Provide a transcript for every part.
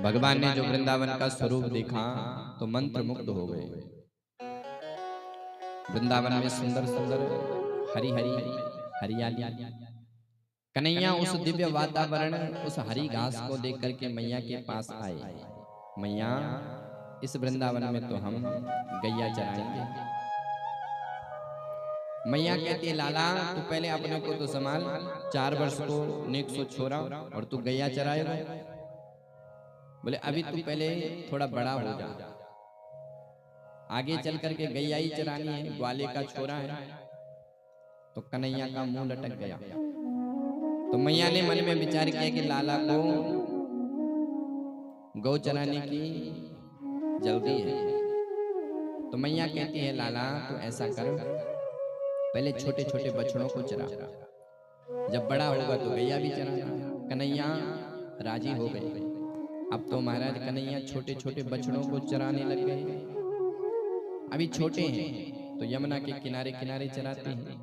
भगवान ने जो वृंदावन का स्वरूप देखा तो मंत्र मुग्ध हो गए। वृंदावन में सुंदर सुंदर हरी हरी हरियाली, कन्हैया उस दिव्य वातावरण, उस हरी घास को देख करके मैया के पास आए। मैया, इस वृंदावन में तो हम गैया चराएंगे। मैया कहती है, लाला तू पहले अपने को तो संभाल, 4 वर्ष को नेक सो छोरा और तू गैया चराएगा। बोले अभी तू पहले थोड़ा बड़ा हो जा, आगे चल करके गैया ही चरानी है, ग्वाले का छोरा है। तो कन्हैया का मुंह लटक गया। तो मैया ने मन में विचार किया कि लाला को गौ चराने की जल्दी है। तो मैया कहती है, लाला तू ऐसा कर, पहले छोटे छोटे बछड़ों को चरा, जब बड़ा होगा तो गैया भी चराना। कन्हैया राजी हो गए। अब तो महाराज कन्हैया छोटे छोटे बछड़ों को चराने लग गए। अभी छोटे हैं तो यमुना के किनारे किनारे चराते हैं।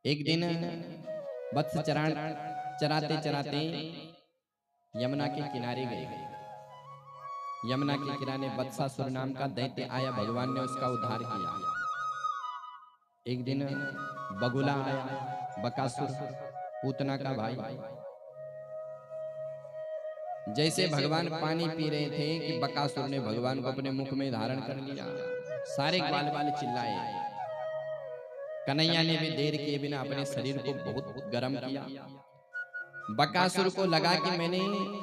एक दिन वत्स चराते चराते यमुना के किनारे गए। यमुना के किनारे वत्सासुर नाम का दैत्य आया, भगवान ने उसका उद्धार किया। एक दिन बगुला आया, बकासुर, पूतना का भाई। जैसे भगवान पानी पी रहे थे कि बकासुर ने भगवान को अपने मुख में धारण कर लिया। सारे ग्वाल वाले चिल्लाए। कन्हैया ने भी देर किए बिना अपने शरीर को बहुत गर्म किया। बकासुर को लगा कि मैंने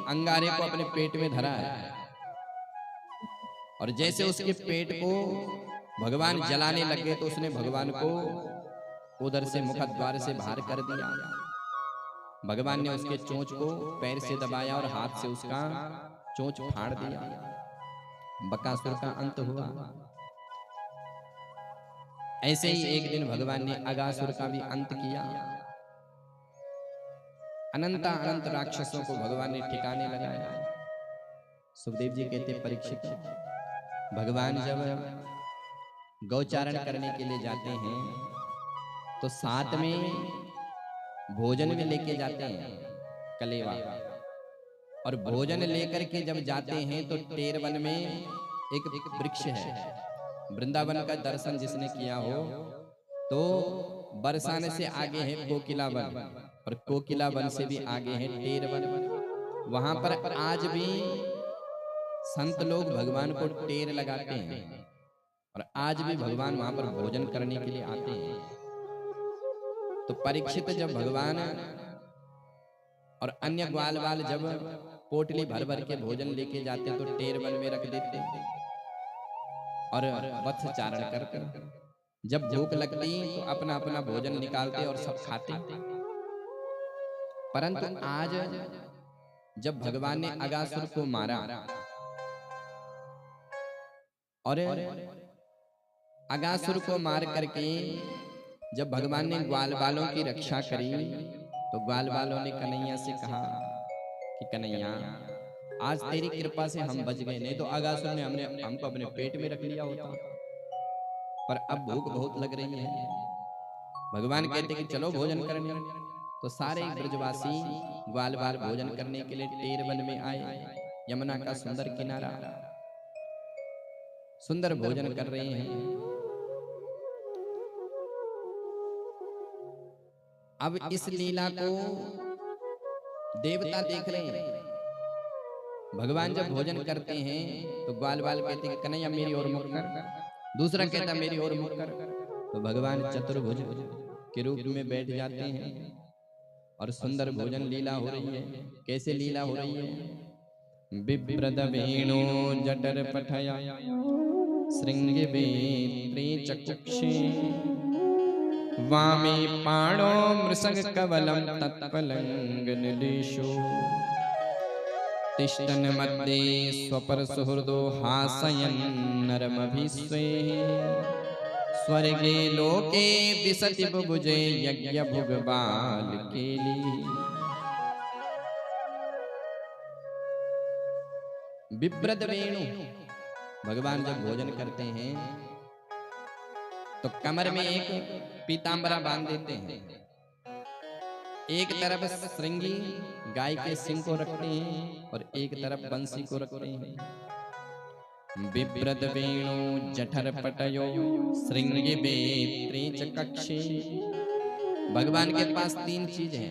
अंगारे को अपने पेट में धरा है, और जैसे उसके पेट को भगवान जलाने लगे तो उसने भगवान को उधर से मुखद्वार से बाहर कर दिया। भगवान ने उसके चोंच को पैर से दबाया और हाथ से उसका चोंच फाड़ दिया। बकासुर का अंत हुआ। ऐसे ही एक दिन भगवान ने अगासुर का भी अंत किया। अनंत अनंत राक्षसों को भगवान ने ठिकाने लगाया। सुखदेव जी कहते, परीक्षित, भगवान जब गौचारण करने के लिए जाते हैं तो साथ में भोजन भी लेके जाते हैं, कलेवा। और भोजन लेकर के जब जाते हैं तो टेरवन में एक वृक्ष है। वृंदावन का दर्शन जिसने किया हो तो बरसाने से आगे है कोकिला वन, और कोकिला वन से भी आगे है टेरवन। वहां पर आज भी संत लोग भगवान को टेर लगाते हैं, और आज भी भगवान वहां पर भोजन करने के लिए आते हैं। तो परीक्षित जब भगवान और अन्य ग्वाल वाल जब पोटली भर भर के भोजन लेके जाते तो टेरवन में रख देते और वत्स चारण कर जब भूख लगती तो अपना अपना भोजन निकालते और सब खाते। परंतु आज जब भगवान ने अगासुर को मारा और अगासुर को मार करके जब भगवान ने ग्वाल बालों की रक्षा करी तो ग्वाल बालों ने कन्हैया से कहा कि कन्हैया, आज तेरी कृपा से हम बच गए, नहीं तो अगासुर ने हमको अपने पेट में रख लिया होता। पर अब भूख बहुत लग रही है। भगवान कहते कि चलो भोजन करने। तो सारे ब्रजवासी ग्वाल बाल भोजन करने के लिए टेरवन में आए। यमुना का सुंदर किनारा, सुंदर भोजन कर रहे हैं। अब इस लीला को देवता देख रहे हैं। भगवान जब भोजन करते हैं तो ग्वाल बाल कहते हैं कन्हैया मेरी ओर मुख कर, दूसरा कहता मेरी ओर मुख कर। तो भगवान चतुर्भुज के रूप में बैठ जाते हैं और सुंदर भोजन लीला हो रही है। कैसे लीला हो रही है? बिभ्रद वेणु जटर पठया श्रृंगे वेत्रे चकुक्षे वामे पाणो मृषग कवलम तत्पलंग निलेशो तिष्ठन् मध्ये स्वपर सुहृदो हासयन् नरमभिस्वे स्वर्गे लोके दिशति बुभुजे यज्ञ भुग बालकेली। बिभ्रद वेणु, भगवान जब भोजन करते हैं तो कमर में एक पीतांबरा बांध देते हैं एक तरफ श्रृंगी गाय के सिंह को रखते हैं और एक तरफ बंसी को रखते हैं। बिभ्रत वेणु जठर पटयो श्रृंगी बेत्रे च कक्षे। भगवान के पास तीन चीज है,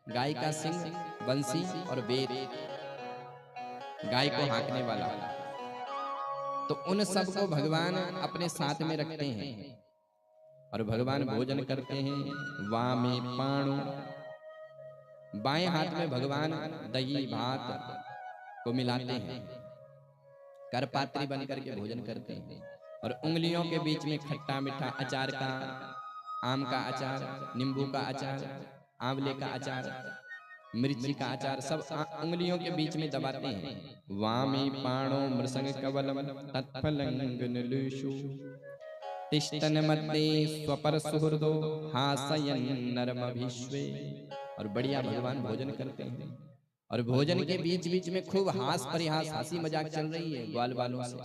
गाय का सिंह, बंसी और बेत, गाय को हाँकने वाला। तो उन सब को भगवान अपने साथ में रखते हैं और भगवान भोजन करते हैं। वामे पाणु, बाएं हाथ में भगवान दही भात को मिलाते हैं, करपात्री बनकर के भोजन करते हैं और उंगलियों के बीच में खट्टा मीठा अचार का, आम का अचार, नींबू का अचार, आंवले का अचार, मिर्ची का अचार सब उंगलियों के बीच में दबाते हैं। वामी पाणो मृसंग कवलम तत्फलंगनलुषु तिष्ठन मध्ये स्वपर सुहृदो हासयन् नरमभिश्वे। और बढ़िया भगवान भोजन करते हैं और भोजन के बीच बीच में खूब हास परिहास, हंसी मजाक चल रही है ग्वाल बालों से।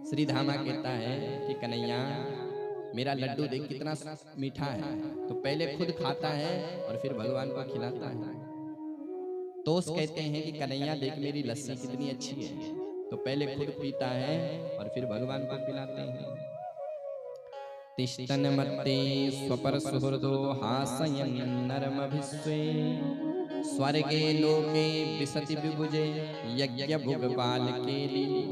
श्री धामा कहता है कि कन्हैया मेरा लड्डू देख कितना मीठा है। तो पहले खुद खाता है और फिर भगवान को खिलाता है। तोस कहते हैं कि कन्हैया देख मेरी लस्सी कितनी अच्छी है। तो पहले खुद पीता है और फिर भगवान को पिलाते हैं। तिष्ठन मत्ते स्वपर सुहृदो हासयन् नरमभिस्वे स्वर्गे लोके विशति विभुजे यज्ञ भुग बाल के लीली।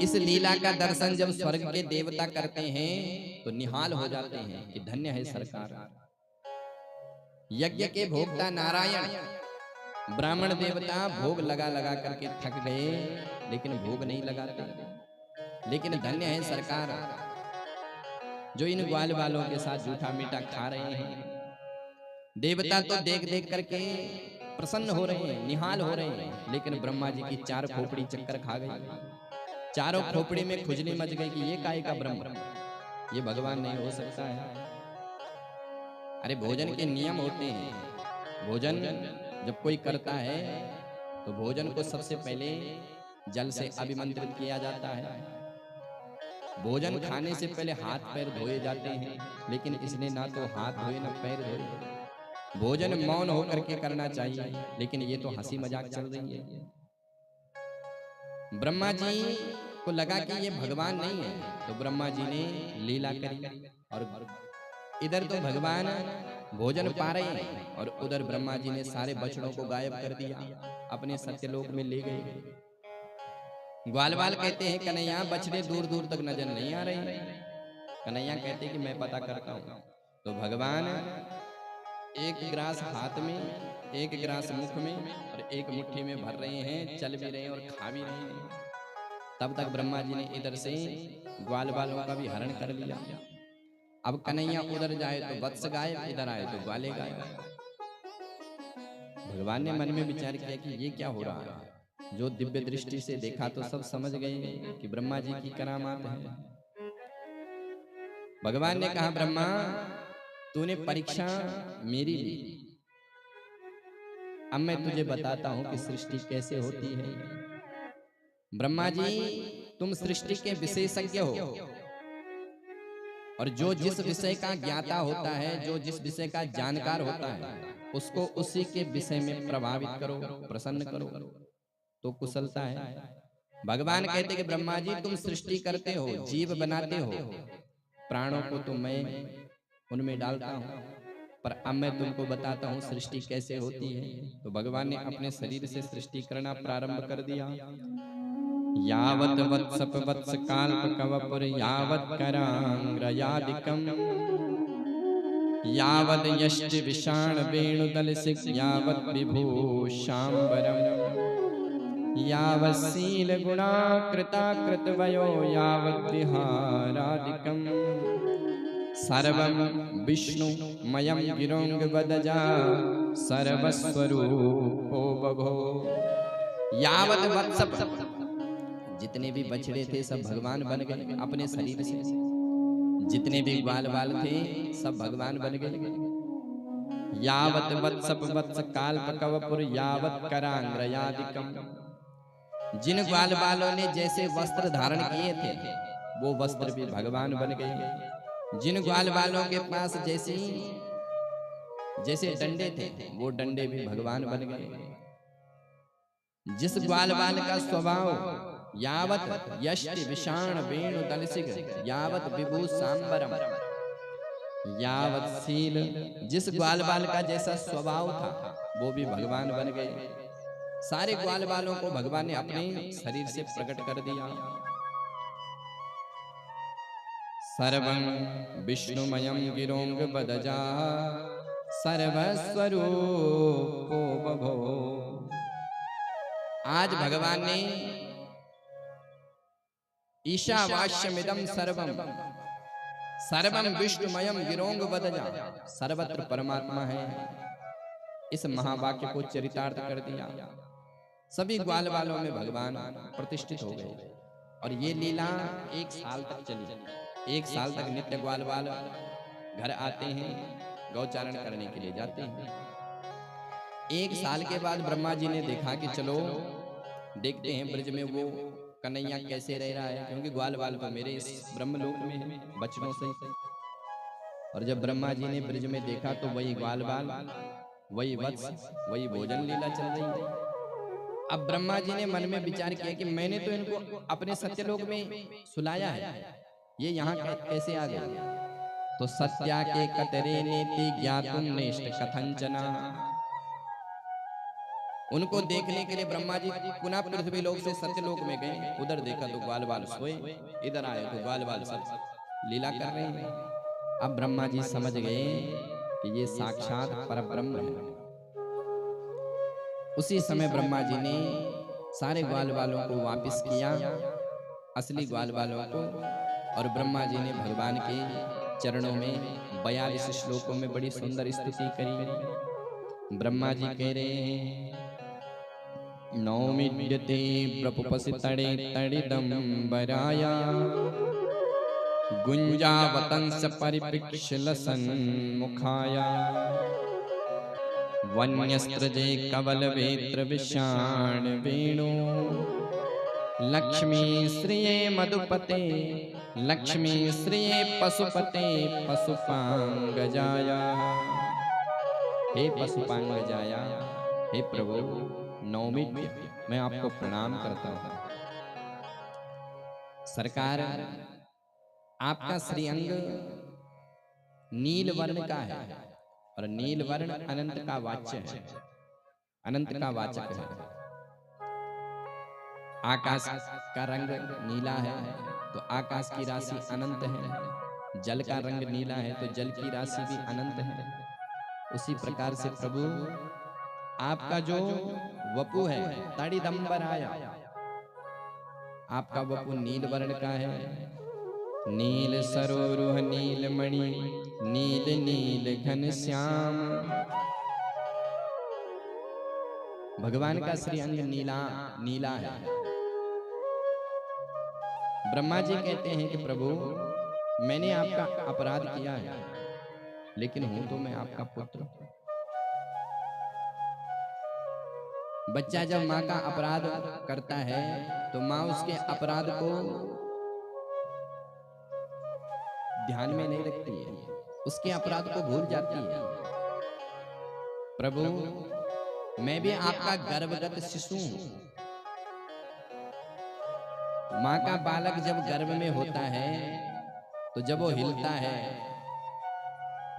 इस लीला का दर्शन जब स्वर्ग के देवता करते हैं तो निहाल हो जाते हैं कि धन्य है सरकार। यज्ञ के भोक्ता नारायण, ब्राह्मण देवता भोग लगा लगा करके थक गए लेकिन भोग नहीं लगाते। लेकिन धन्य है सरकार जो इन ग्वाल वालों के साथ जूठा मीठा खा रहे हैं। देवता तो देख देख करके प्रसन्न हो रहे हैं, निहाल हो रहे हैं, लेकिन ब्रह्मा जी की चार खोपड़ी चक्कर खा गई। चारों खोपड़ी में खुजली मच गई कि ये काय का ब्रह्म, ये भगवान नहीं हो सकता है। अरे भोजन के नियम होते हैं। भोजन जब कोई करता है तो भोजन को सबसे पहले जल से अभिमंत्रित किया जाता है। भोजन खाने से पहले हाथ पैर धोए जाते हैं, लेकिन इसने ना तो हाथ धोए ना पैर धोए। भोजन मौन होकर के करना चाहिए, लेकिन ये तो हंसी मजाक चल रही है। ब्रह्मा जी को लगा कि ये भगवान नहीं है, तो ब्रह्मा जी ने लीला करी और इधर तो भगवान भोजन पा रहे हैं और उधर ब्रह्मा जी ने सारे बछड़ों को गायब कर दिया, अपने सत्यलोक में ले गए। ग्वालवाल कहते हैं कन्हैया बछड़े दूर दूर तक नजर नहीं आ रहे। कन्हैया कहते हैं कि मैं पता करता हूँ। तो भगवान एक गिलास हाथ में, एक गिलास मुख में और एक मुट्ठी में भर रहे हैं, चल भी रहे हैं और खा भी रहे हैं। तब तक ब्रह्मा जी ने इधर से ग्वालवालों का भी हरण कर लिया। अब कन्हैया उधर जाए तो वत्स गायब, इधर आए तो ग्वाले गायब। भगवान ने मन में विचार किया कि ये क्या हो रहा है। जो दिव्य दृष्टि से देखा तो सब समझ गए कि ब्रह्मा जी की करामात है। भगवान ने कहा ब्रह्मा तूने परीक्षा मेरी ली, अब मैं तुझे बताता हूं कि सृष्टि कैसे होती है। ब्रह्मा जी तुम सृष्टि के विशेषज्ञ हो और जो जिस विषय का ज्ञाता होता है, जो जिस विषय का जानकार होता है, उसको उसी के विषय में प्रभावित करो, प्रसन्न करो तो कुशलता है। भगवान कहते कि ब्रह्मा जी तुम सृष्टि करते हो, जीव बनाते हो, प्राणों को तो मैं उनमें डालता हूं, पर अब मैं तुमको बताता हूं सृष्टि कैसे होती है। तो भगवान ने अपने शरीर से सृष्टि करना प्रारंभ कर दिया। यावत वत्सप वत्स काल्प कवपुर यावत करांग्रयादिकम यावद यष्टि विषाण वेणुदल सिक यावत विभूषांबरम यावसील गुणा कृता कृतवयो यावत् विहारादिकं सर्वं विष्णु मयं गिरोंग वदजा सर्वस्वरूपो बभो। यावत् वत्सप, जितने भी बछड़े थे सब भगवान बन गए अपने शरीर से। जितने भी ग्वाल बाल थे सब भगवान बन गए। यावत् वत्सप वत्स काल्प कवपुर यावत् करांग्रयादिकम, जिन ग्वाल बालों ने जैसे वस्त्र धारण किए थे वो वस्त्र भी भगवान बन गए। जिन ग्वाल बालों के पास जैसी जैसे डंडे थे वो डंडे भी भगवान बन गए। जिस ग्वाल बाल का स्वभाव यावत यष्टि विषाण वेणु दलसिग यावत विभू सांबरम यावत शील, जिस ग्वाल बाल का जैसा स्वभाव था वो भी भगवान बन गए। सारे ग्वाल बालों को भगवान ने अपने शरीर से प्रकट कर दिया। सर्वं विष्णुमयं गिरोंग बदजा सर्वस्वरूपो बभो। आज भगवान ने ईशावास्यमिदं सर्वं सर्वं विष्णुमयम गिरोंग बदजा, सर्वत्र परमात्मा है, इस महावाक्य को चरितार्थ कर दिया। सभी ग्वाल बालों में भगवान प्रतिष्ठित हो गए और ये लीला 1 साल तक चली। 1 साल तक नित्य ग्वाल बाल घर आते हैं, गौचारण करने के लिए जाते हैं। 1 साल के बाद ब्रह्मा जी ने देखा कि चलो देखते हैं ब्रज में वो कन्हैया कैसे रह रहा है, क्योंकि ग्वाल बाल तो मेरे इस ब्रह्मलोक में है बचनों से। और जब ब्रह्मा जी ने ब्रज में देखा तो वही ग्वाल बाल, वही वत्स, वही भोजन लीला चल रही है। अब ब्रह्मा जी ने मन में विचार किया कि मैंने तो इनको अपने सत्यलोक में सुलाया है, ये यहाँ कैसे आ गए। तो सत्या के कतरे नेति ज्ञातुम नेष्ट कथंचना, उनको देखने के लिए ब्रह्मा जी पुनः पृथ्वी लोक से सत्यलोक में गए। उधर देखा तो ग्वाल बाल सोए, इधर आए तो ग्वाल बाल सब लीला कर रहे हैं। अब ब्रह्मा जी समझ गए कि ये साक्षात परब्रह्म है। उसी समय ब्रह्मा जी ने सारे ग्वाल बालों को वापस किया, असली ग्वाल बालों को, और ब्रह्मा जी ने भगवान के चरणों में 42 श्लोकों में बड़ी सुंदर स्तुति करी। ब्रह्मा जी कह रहे हैं नौमिड्यते प्रपुपसि तड़े तड़िदंबराया गुंजावतंस परिप्रेक्ष्यलसन्मुखाया वन्यस्त्रजे कवलवेत्र विषाण वेणु लक्ष्मी श्रिये मधुपते लक्ष्मी श्रिये पशुपते पशुपांगजाया। हे पशुपांगजाया, हे प्रभु नौमिड्य मैं आपको प्रणाम करता हूं। सरकार आपका श्रीअंग नील वर्ण का है और नील वर्ण अनंत का वाच्य है, अनंत का वाचक है। आकाश का रंग नीला है तो आकाश की राशि अनंत है, जल का रंग नीला है तो जल की राशि भी अनंत है। उसी प्रकार से प्रभु आपका जो वपु है तड़िदंबराया, आपका वपु नील वर्ण का है। नील सरोरुह नील मणि नील नील घन श्याम, भगवान का श्री अंग नीला नीला है। ब्रह्मा जी कहते हैं कि प्रभु मैंने आपका अपराध किया है, लेकिन हूं तो मैं आपका पुत्र। बच्चा जब माँ का अपराध करता है तो माँ उसके अपराध को ध्यान में नहीं रखती है, उसके अपराध को भूल जाती है। प्रभु मैं भी आपका गर्भगत शिशु हूं। माँ का बालक जब गर्भ में होता है तो जब वो हिलता है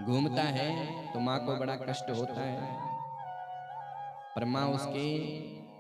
घूमता है तो माँ को बड़ा कष्ट होता है, पर माँ उसके